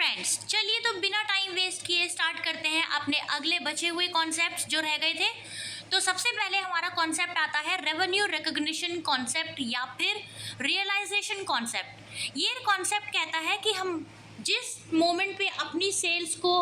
Friends, चलिए तो बिना टाइम वेस्ट किए स्टार्ट करते हैं अपने अगले बचे हुए कॉन्सेप्ट्स जो रह गए थे। तो सबसे पहले हमारा कॉन्सेप्ट आता है रेवेन्यू रिकॉग्निशन कॉन्सेप्ट या फिर रियलाइजेशन कॉन्सेप्ट। ये कॉन्सेप्ट कहता है कि हम जिस मोमेंट पे अपनी सेल्स को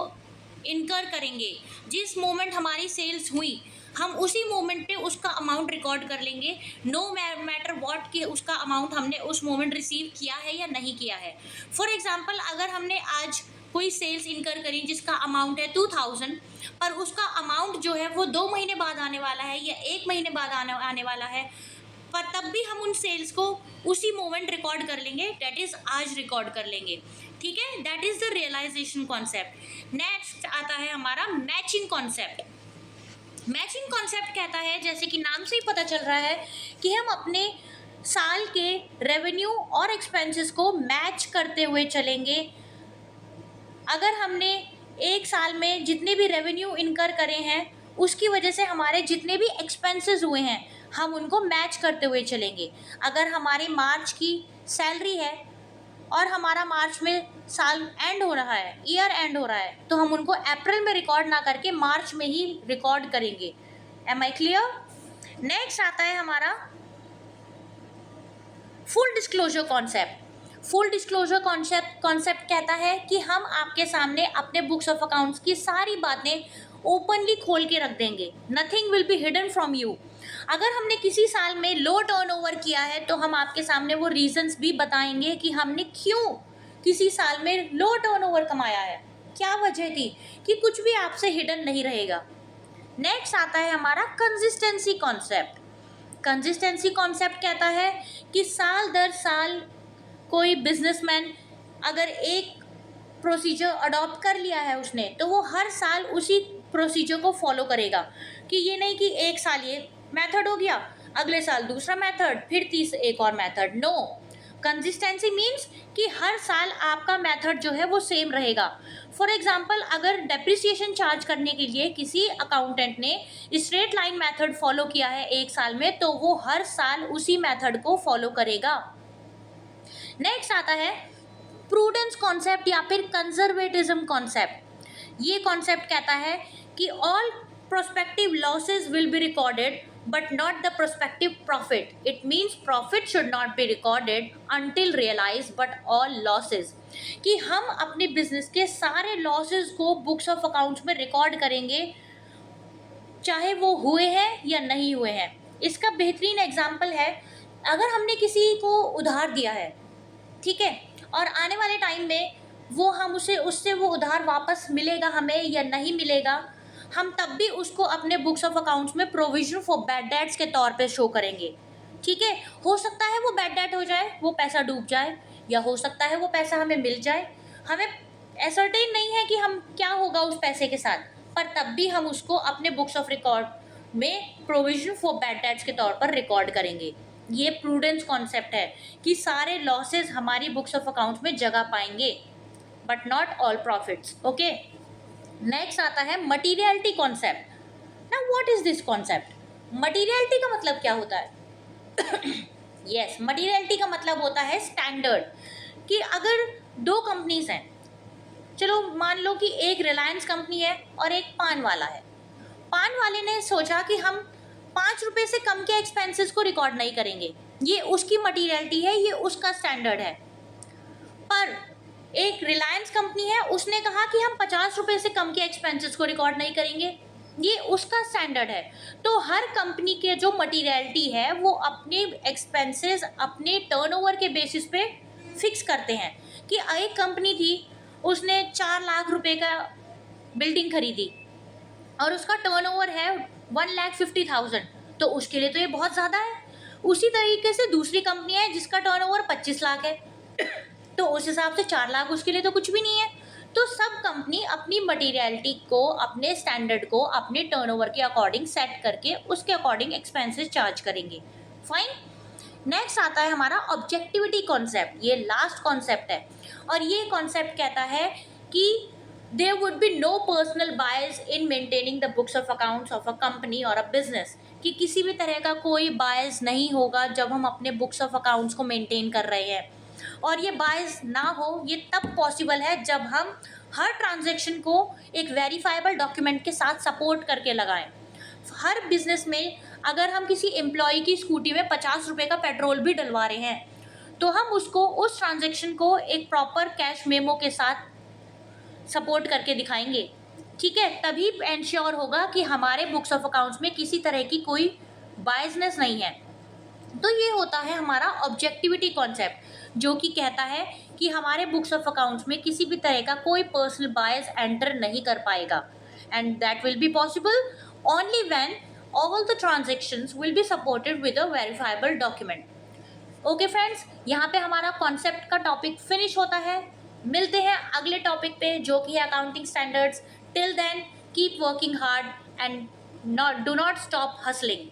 इनकर करेंगे, जिस मोमेंट हमारी सेल्स हुई, हम उसी मोमेंट पे उसका अमाउंट रिकॉर्ड कर लेंगे, नो मैटर व्हाट कि उसका अमाउंट हमने उस मोमेंट रिसीव किया है या नहीं किया है। फॉर एग्जांपल, अगर हमने आज कोई सेल्स इनकर करी जिसका अमाउंट है 2000, पर उसका अमाउंट जो है वो 2 महीने बाद आने वाला है या 1 महीने बाद आने वाला है, पर तब भी हम उन सेल्स को उसी मोमेंट रिकॉर्ड कर लेंगे, डेट इज आज रिकॉर्ड कर लेंगे। ठीक है, that is the realisation concept. Next आता है हमारा मैचिंग कॉन्सेप्ट। मैचिंग कॉन्सेप्ट कहता है, जैसे कि नाम से ही पता चल रहा है, कि हम अपने साल के रेवेन्यू और एक्सपेंसेस को मैच करते हुए चलेंगे। अगर हमने एक साल में जितने भी रेवेन्यू इनकर करे हैं, उसकी वजह से हमारे जितने भी एक्सपेंसेस हुए हैं, हम उनको मैच करते हुए चलेंगे। अगर हमारी मार्च की सैलरी है और हमारा मार्च में साल एंड हो रहा है, ईयर एंड हो रहा है, तो हम उनको अप्रैल में रिकॉर्ड ना करके मार्च में ही रिकॉर्ड करेंगे। Am I clear? नेक्स्ट आता है हमारा full disclosure concept. Full disclosure concept कहता है कि हम आपके सामने अपने बुक्स ऑफ अकाउंट्स की सारी बातें ओपनली खोल के रख देंगे। Nothing will be hidden from you. अगर हमने किसी साल में लो टर्नओवर किया है तो हम आपके सामने वो रीजंस भी बताएंगे कि हमने क्यों किसी साल में लो टर्नओवर कमाया है, क्या वजह थी, कि कुछ भी आपसे हिडन नहीं रहेगा। नेक्स्ट आता है हमारा कंसिस्टेंसी कॉन्सेप्ट। कंसिस्टेंसी कॉन्सेप्ट कहता है कि साल दर साल कोई बिजनेसमैन अगर एक प्रोसीजर अडॉप्ट कर लिया है उसने, तो वो हर साल उसी प्रोसीजर को फॉलो करेगा। कि ये नहीं कि एक साल ये मेथड हो गया, अगले साल दूसरा मेथड, फिर एक और मेथड। नो, कंसिस्टेंसी मीन्स कि हर साल आपका मेथड जो है वो सेम रहेगा। फॉर एग्जाम्पल, अगर डेप्रिसिएशन चार्ज करने के लिए किसी अकाउंटेंट ने स्ट्रेट लाइन मेथड फॉलो किया है एक साल में, तो वो हर साल उसी मेथड को फॉलो करेगा। नेक्स्ट आता है प्रूडेंस कॉन्सेप्ट या फिर कंजर्वेटिज्म कॉन्सेप्ट। ये कॉन्सेप्ट कहता है कि all prospective losses will be recorded but not the prospective profit. It means profit should not be recorded until realized but all losses. कि हम अपने बिजनेस के सारे लॉसेस को बुक्स ऑफ अकाउंट्स में रिकॉर्ड करेंगे, चाहे वो हुए हैं या नहीं हुए हैं। इसका बेहतरीन एग्जाम्पल है, अगर हमने किसी को उधार दिया है, ठीक है, और आने वाले टाइम में वो हम उससे वो उधार वापस मिलेगा हमें या नहीं मिलेगा, हम तब भी उसको अपने बुक्स ऑफ अकाउंट्स में प्रोविजन फॉर बैड डेट्स के तौर पे शो करेंगे। ठीक है, हो सकता है वो बैड डेट हो जाए, वो पैसा डूब जाए, या हो सकता है वो पैसा हमें मिल जाए। हमें एसर्टेन नहीं है कि हम क्या होगा उस पैसे के साथ, पर तब भी हम उसको अपने बुक्स ऑफ रिकॉर्ड में प्रोविजन फॉर बैड डेट्स के तौर पर रिकॉर्ड करेंगे। ये प्रूडेंस कॉन्सेप्ट है कि सारे लॉसेज हमारी बुक्स ऑफ अकाउंट्स में जगह पाएंगे, but not all profits. Okay, next आता है materiality concept. Now what is this concept? Materiality का मतलब क्या होता है? यस, मटीरियलिटी का मतलब होता है स्टैंडर्ड। कि अगर दो कंपनीज हैं, चलो मान लो कि एक रिलायंस कंपनी है और एक पान वाला है। पान वाले ने सोचा कि हम 5 रुपये से कम के एक्सपेंसेस को रिकॉर्ड नहीं करेंगे, ये उसकी मटीरियलिटी है, ये उसका स्टैंडर्ड है। पर एक रिलायंस कंपनी है, उसने कहा कि हम 50 रुपये से कम के एक्सपेंसेस को रिकॉर्ड नहीं करेंगे, ये उसका स्टैंडर्ड है। तो हर कंपनी के जो मटीरियलिटी है वो अपने एक्सपेंसेस अपने टर्नओवर के बेसिस पे फिक्स करते हैं। कि एक कंपनी थी, उसने 4 लाख रुपए का बिल्डिंग खरीदी और उसका टर्नओवर है 1,50,000, तो उसके लिए तो ये बहुत ज़्यादा है। उसी तरीके से दूसरी कंपनी है जिसका टर्नओवर 25 लाख है, तो उस हिसाब से 4 लाख उसके लिए तो कुछ भी नहीं है। तो सब कंपनी अपनी मटीरियलिटी को, अपने स्टैंडर्ड को अपने टर्नओवर के अकॉर्डिंग सेट करके उसके अकॉर्डिंग एक्सपेंसेस चार्ज करेंगे। फाइन। नेक्स्ट आता है हमारा ऑब्जेक्टिविटी कॉन्सेप्ट। ये लास्ट कॉन्सेप्ट है और ये कॉन्सेप्ट कहता है कि there would be no personal bias in maintaining the books of accounts of a company और अ बिजनेस। कि किसी भी तरह का कोई बायस नहीं होगा जब हम अपने बुक्स ऑफ अकाउंट्स को मेंटेन कर रहे हैं। और ये बायस ना हो ये तब पॉसिबल है जब हम हर ट्रांजैक्शन को एक वेरीफाइबल डॉक्यूमेंट के साथ सपोर्ट करके लगाएं। हर बिजनेस में अगर हम किसी एम्प्लॉय की स्कूटी में 50 रुपये का पेट्रोल भी डलवा रहे हैं तो हम उसको उस ट्रांजैक्शन को एक प्रॉपर कैश मेमो के साथ सपोर्ट करके दिखाएंगे, ठीक है। तभी एंश्योर होगा कि हमारे बुक्स ऑफ अकाउंट्स में किसी तरह की कोई बायसनेस नहीं है। तो ये होता है हमारा ऑब्जेक्टिविटी कॉन्सेप्ट, जो कि कहता है कि हमारे बुक्स ऑफ अकाउंट्स में किसी भी तरह का कोई पर्सनल बायस एंटर नहीं कर पाएगा, and that will be possible only when all the transactions will be supported with a verifiable document. Okay friends, यहाँ पे हमारा कॉन्सेप्ट का टॉपिक फिनिश होता है। मिलते हैं अगले टॉपिक पे जो कि है accounting standards. Till then keep working hard and do not stop hustling.